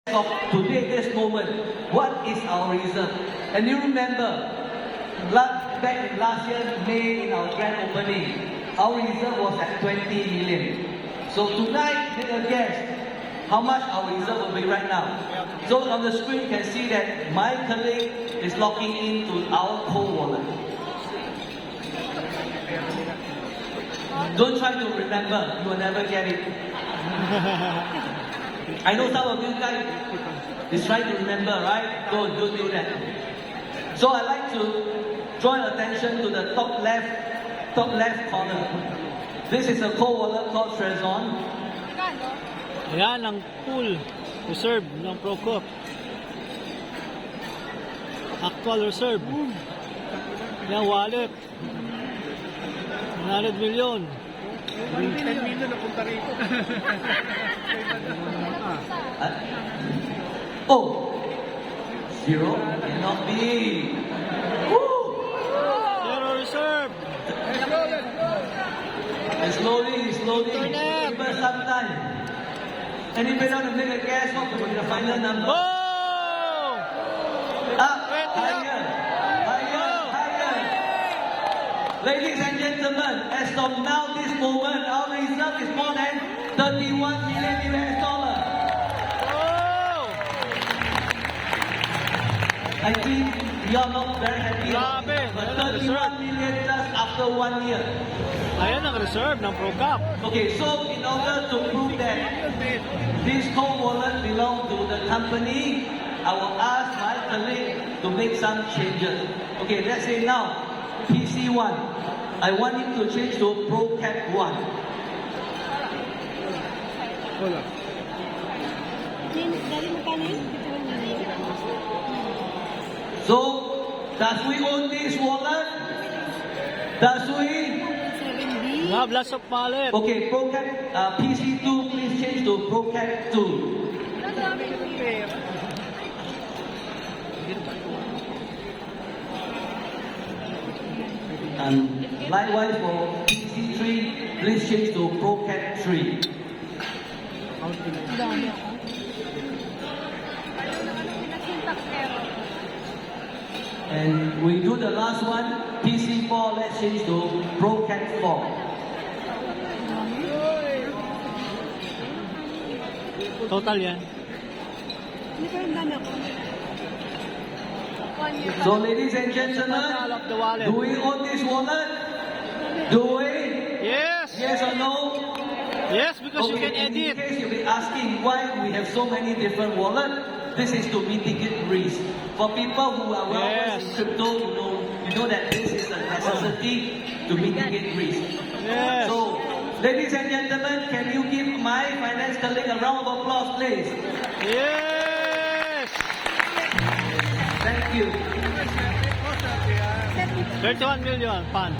of today, this moment, what is our reserve? And you remember, back in last year, May, in our grand opening, our reserve was at 20 million. So tonight, take a guess, how much our reserve will be right now. So on the screen, you can see that my colleague is logging into our cold wallet. Don't try to remember, you will never get it. I know some of you guys is trying to remember, right? Don't do that. So I like to draw your attention to the top left corner. This is a cold wallet called Trezon. Ayan ang pool reserve ng Procoop. Actual reserve. Ayan wallet. 100 million. 10 million na punta rito. Zero cannot be. Woo! Zero reserve. And slowly, give us some time. Anybody want to make a guess what will be the final number? Oh! Higher. Ladies and gentlemen, as of now, this moment, our reserve is more than 31 million US dollars. Oh! I think we are not very happy about it, but 31 million just after 1 year. Ayan ang reserve ng Procoop. Okay, so in order to prove that this cold wallet belongs to the company, I will ask my colleague to make some changes. Okay, let's say now, PC1. I want him to change to ProCap 1. Wala. So, does we own this wallet? Does we? Love, lots of wallet. Okay, ProCap PC2, please change to ProCap 2. And likewise for PC3, please change to ProCap 3. And we do the last one, PC4, let's change to ProCap 4. Total yan. So ladies and gentlemen, do we own this wallet? Do we? Yes! Yes or no? Yes, because you can In edit. case you'll be asking why we have so many different wallets, this is to mitigate risk. For people who are well versed in crypto, you know that this is a necessity to mitigate risk. Yes. So, ladies and gentlemen, can you give my finance colleague a round of applause, please? Yes! Thank you. 31 million, fun.